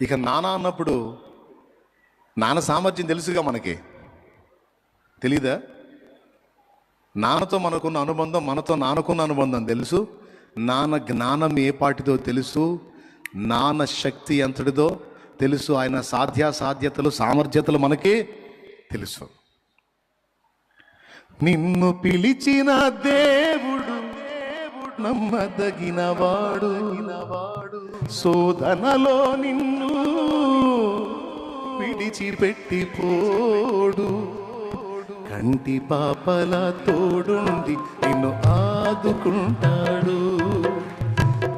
ఇక నాన్న అన్నప్పుడు నాన్న సామర్థ్యం తెలుసుగా మనకి, తెలీదా? నాన్నతో మనకున్న అనుబంధం, మనతో నాన్నకున్న అనుబంధం తెలుసు. నాన్న జ్ఞానం ఏ పాటిదో తెలుసు, నాన్న శక్తి ఎంతటిదో తెలుసు, ఆయన సాధ్యతలు సామర్థ్యతలు మనకి తెలుసు. నిన్ను పిలిచిన దేవుడు నమ్మదగినవాడు, శోధనలో నిన్ను విడిచిపెట్టిపోడు. కంటి పాపల తోడుండి నిన్ను ఆదుకుంటాడు,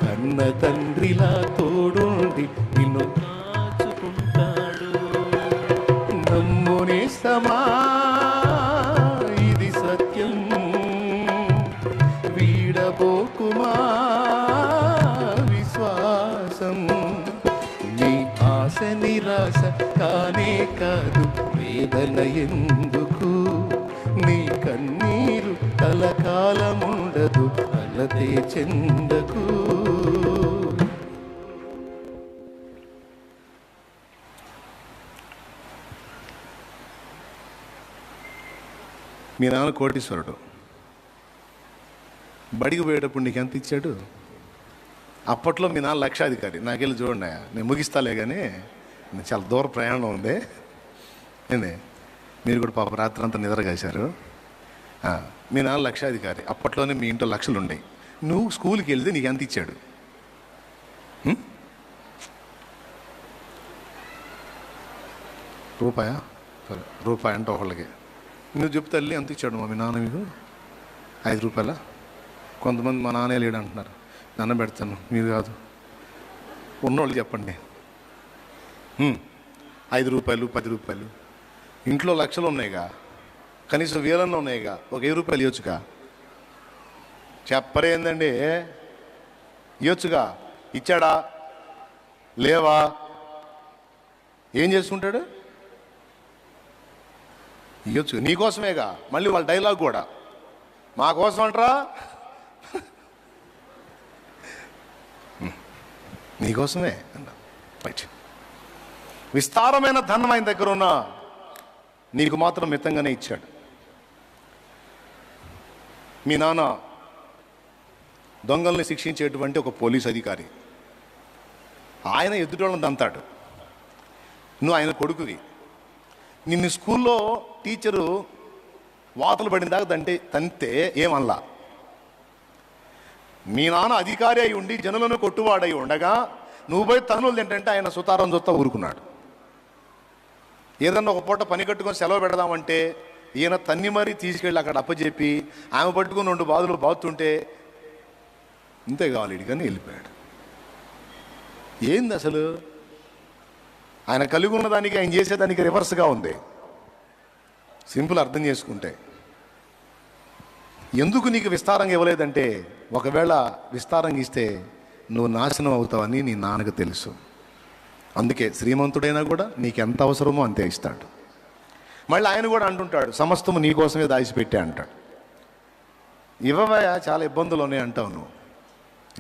కన్న తండ్రిలా తోడుండి నిన్ను కాచుకుంటాడు. నమ్మునే సమా ఇది సత్యం, వీడబోకుమా విశ్వాసం. నీ ఆశ నిరాశ కానే కాదు, వేదన ఎందుకు? నీ కన్నీరు కలకాలముండదు, అలతే చెందకు. మీ నాన్న కోటీశ్వరుడు, బడికి పోయేటప్పుడు నీకు ఎంత ఇచ్చాడు? అప్పట్లో మీ నాన్న లక్షాధికారి. నాకెళ్ళి చూడండి, నేను ముగిస్తాలే కానీ చాలా దూర ప్రయాణం ఉంది. ఏంది, మీరు కూడా పాప రాత్రి అంతా నిద్ర కాశారు. మీ నాన్న లక్షాధికారి, అప్పట్లోనే మీ ఇంట్లో లక్షలు ఉన్నాయి. నువ్వు స్కూల్కి వెళ్తే నీకు ఎంత ఇచ్చాడు? రూపాయా? సరే, రూపాయి అంటే ఒకళ్ళకి. నువ్వు చెప్తే వెళ్ళి ఎంత ఇచ్చాడు మా మీ నాన్న మీకు? 5 రూపాయలా? కొంతమంది మా నాన్నే లేడు అంటున్నారు. నాన్న పెడతాను, మీరు కాదు, ఉన్నోళ్ళు చెప్పండి. 5 రూపాయలు, 10 రూపాయలు. ఇంట్లో లక్షలు ఉన్నాయిగా, కనీసం వేలన్నా ఉన్నాయిగా, ఒక 10 రూపాయలు ఇవ్వచ్చుగా. చెప్పరేందండి, ఇవ్వచ్చుగా. ఇచ్చాడా? లేవా? ఏం చేసుకుంటాడు? ఇవ్వచ్చు, నీకోసమేగా. మళ్ళీ వాళ్ళ డైలాగ్ కూడా మా కోసం అంటారా? నీకోసమే అన్నా. రైట్. విస్తారమైన ధనం ఆయన దగ్గర ఉన్నా నీకు మాత్రం మితంగానే ఇచ్చాడు. మీ నాన్న దొంగల్ని శిక్షించేటువంటి ఒక పోలీస్ అధికారి. ఆయన ఎదుటోళ్ళని దంతాడు, నువ్వు ఆయన కొడుకువి. నిన్ను స్కూల్లో టీచరు వాతలు పడిన దాకా తంతే ఏమల్లా. మీ నాన్న అధికారి అయి ఉండి జనులను కొట్టువాడై ఉండగా నువ్వు పోయి తన్నులు తింటే ఆయన సుతారం చూస్తా ఊరుకున్నాడు. ఏదన్నా ఒక పూట పని కట్టుకొని సెలవు పెడదామంటే ఈయన తన్ని మరీ తీసుకెళ్ళి అక్కడ అప్పచెప్పి ఆమె పట్టుకుని 2 బాధలు బాగుతుంటే ఇంతే కావాలి ఇడికని వెళ్ళిపోయాడు. ఏంది అసలు? ఆయన కలిగి ఉన్నదానికి ఆయన చేసేదానికి రివర్స్గా ఉంది. సింపుల్ అర్థం చేసుకుంటే, ఎందుకు నీకు విస్తారంగా ఇవ్వలేదంటే, ఒకవేళ విస్తారంగా ఇస్తే నువ్వు నాశనం అవుతావని నీ నాన్నకు తెలుసు. అందుకే శ్రీమంతుడైనా కూడా నీకు ఎంత అవసరమో అంతే ఇస్తాడు. మళ్ళీ ఆయన కూడా అంటుంటాడు, సమస్తము నీకోసమే దాచిపెట్టే అంటాడు. ఇవ్వవయా, చాలా ఇబ్బందులు ఉన్నాయి అంటావు నువ్వు.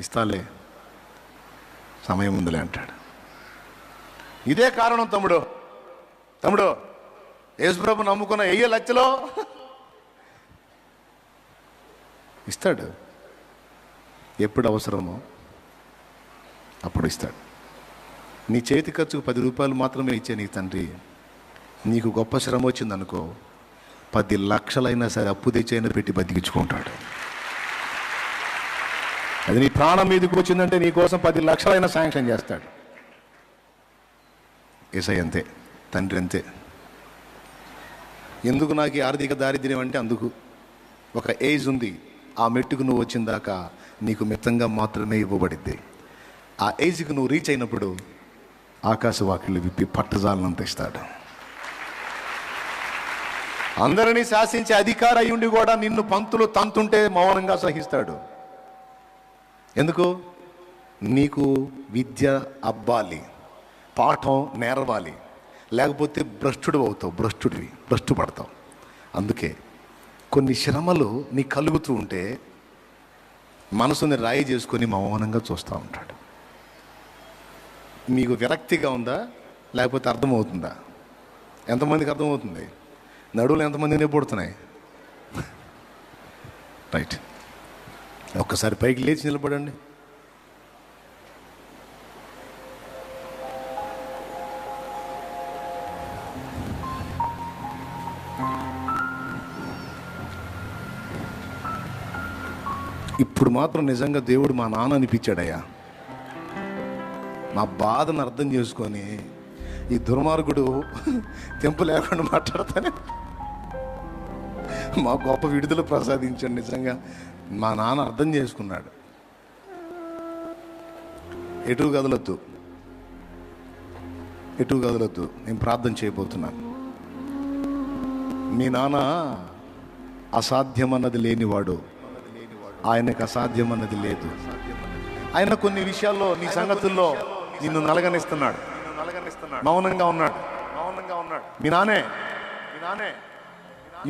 ఇస్తాలే, సమయం ఉందిలే అంటాడు. ఇదే కారణం తమ్ముడు యేసుప్రభు నమ్ముకున్న 1000 లక్షలో ఇస్తాడు. ఎప్పుడు అవసరమో అప్పుడు ఇస్తాడు. నీ చేతి ఖర్చుకు 10 రూపాయలు మాత్రమే ఇచ్చే నీ తండ్రి నీకు గొప్ప శ్రమ వచ్చిందనుకో, 10 లక్షలైనా సరే అప్పు తెచ్చైనా పెట్టి బతికించుకుంటాడు. అది నీ ప్రాణం మీదకి వచ్చిందంటే నీ కోసం 10 లక్షలైనా శాంక్షన్ చేస్తాడు. యేసయ్య అంతే, తండ్రి అంతే. ఎందుకు నాకు ఈ ఆర్థిక దారిద్ర్యం అంటే, అందుకు ఒక ఏజ్ ఉంది. ఆ మెట్టుకు నువ్వు వచ్చిన దాకా నీకు మితంగా మాత్రమే ఇవ్వబడిద్ది. ఆ ఏజ్కి నువ్వు రీచ్ అయినప్పుడు ఆకాశవాకిళ్ళు విప్పి పట్టజాలనంత ఇస్తాడు. అందరినీ శాసించే అధికారి అయి ఉండి కూడా నిన్ను పంతులు తంతుంటే మౌనంగా సహిస్తాడు. ఎందుకు? నీకు విద్య అబ్బాలి, పాఠం నేర్వాలి, లేకపోతే భ్రష్టు పడతావు. అందుకే కొన్ని శ్రమలు నీ కలుగుతూ ఉంటే మనసుని రాయి చేసుకొని మౌనంగా చూస్తూ ఉంటాడు. మీకు విరక్తిగా ఉందా లేకపోతే అర్థమవుతుందా? ఎంతమందికి అర్థమవుతుంది? నడువులు ఎంతమంది నిలబడుతున్నాయి? రైట్, ఒక్కసారి పైకి లేచి నిలబడండి. ఇప్పుడు మాత్రం నిజంగా దేవుడు మా నాన్న అనిపించాడయ్యా. నా బాధను అర్థం చేసుకొని ఈ దుర్మార్గుడు తెంపు లేకుండా మాట్లాడతానే మా గొప్ప విడుదల ప్రసాదించండి. నిజంగా మా నాన్న అర్థం చేసుకున్నాడు. ఎటు కదలొద్దు, ఎటు కదలొద్దు, నేను ప్రార్థన చేయబోతున్నాను. మీ నాన్న అసాధ్యమన్నది లేనివాడు, ఆయనకు అసాధ్యమన్నది లేదు. ఆయన కొన్ని విషయాల్లో నీ సంగతుల్లో నిన్ను నలగనిస్తున్నాడు, మౌనంగా ఉన్నాడు. మీ నానే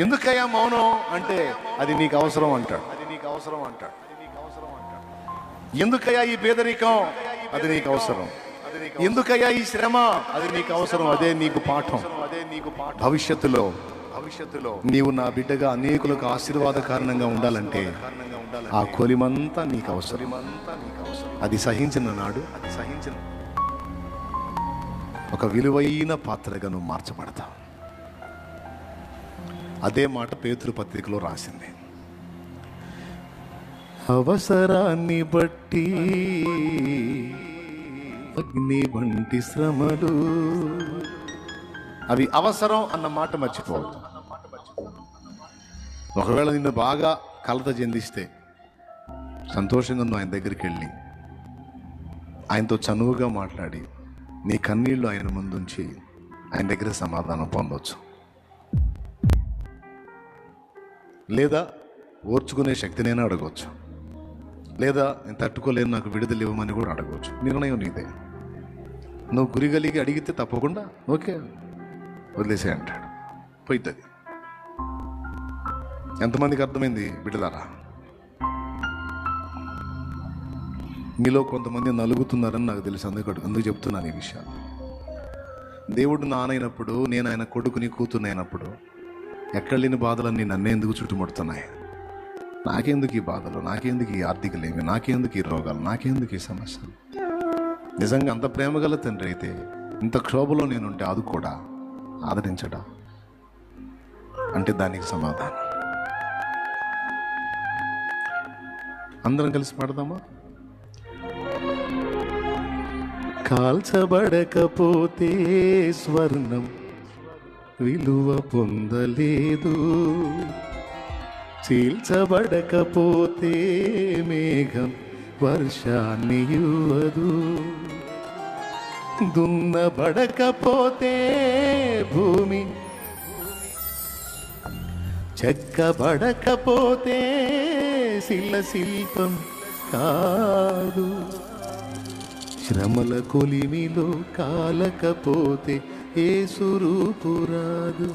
ఎందుకయ్యా మౌనం అంటే అది నీకు అవసరం అంటాడు. ఎందుకయ్యా ఈ పేదరికం, అది నీకు అవసరం. ఎందుకయ్యా ఈ శ్రమ, అది నీకు అవసరం. అదే నీకు పాఠం. భవిష్యత్తులో నీవు నా బిడ్డగా అనేకులకు ఆశీర్వాద కారణంగా ఉండాలంటే ఆ కొలిమంతా నీకు అవసరం. అది సహించిన నాడు ఒక విలువైన పాత్రగా నువ్వు మార్చబడతావు. అదే మాట పేతురు పత్రికలో రాసింది. అవసరాన్ని బట్టి అగ్ని వంటి శ్రమలు, అవి అవసరం అన్న మాట మర్చిపోవద్దు. ఒకవేళ నిన్ను బాగా కలత చెందిస్తే సంతోషంగా నువ్వు ఆయన దగ్గరికి వెళ్ళి ఆయనతో చనువుగా మాట్లాడి నీ కన్నీళ్లు ఆయన ముందుంచి ఆయన దగ్గర సమాధానం పొందవచ్చు. లేదా ఓర్చుకునే శక్తినైనా అడగవచ్చు, లేదా నేను తట్టుకోలేను నాకు విడుదల ఇవ్వమని కూడా అడగవచ్చు. నిర్ణయం నీదే. నువ్వు గురిగలిగి అడిగితే తప్పకుండా ఓకే వదిలేసే అంటాడు, పోయిద్ది. ఎంతమందికి అర్థమైంది బిడ్డలారా? మీలో కొంతమంది నలుగుతున్నారని నాకు తెలుసు, అందుకు చెప్తున్నాను ఈ విషయాలు. దేవుడు నానైనప్పుడు, నేను ఆయన కొడుకుని కూతురునైనప్పుడు ఎక్కడ లేని బాధలన్నీ నన్నే ఎందుకు చుట్టుముడుతున్నాయి? నాకెందుకు ఈ బాధలు, నాకెందుకు ఈ ఆర్థికలేమి, నాకెందుకు ఈ రోగాలు, నాకెందుకు ఈ సమస్యలు? నిజంగా అంత ప్రేమగల తండ్రి అయితే ఇంత క్షోభలో నేనుంటే అది కూడా ఆదరించడా అంటే దానికి సమాధానం అందరం కలిసి పాడదామా? కాల్చబడకపోతే స్వర్ణం విలువ పొందలేదు, చీల్చబడకపోతే మేఘం వర్షాన్ని ఇవ్వదు, దున్నబడకపోతే భూమి, చెక్కబడకపోతే శిల్పం కాదు, శ్రమల కొలిమిలో కాలకపోతే యేసు రూపు రాదు.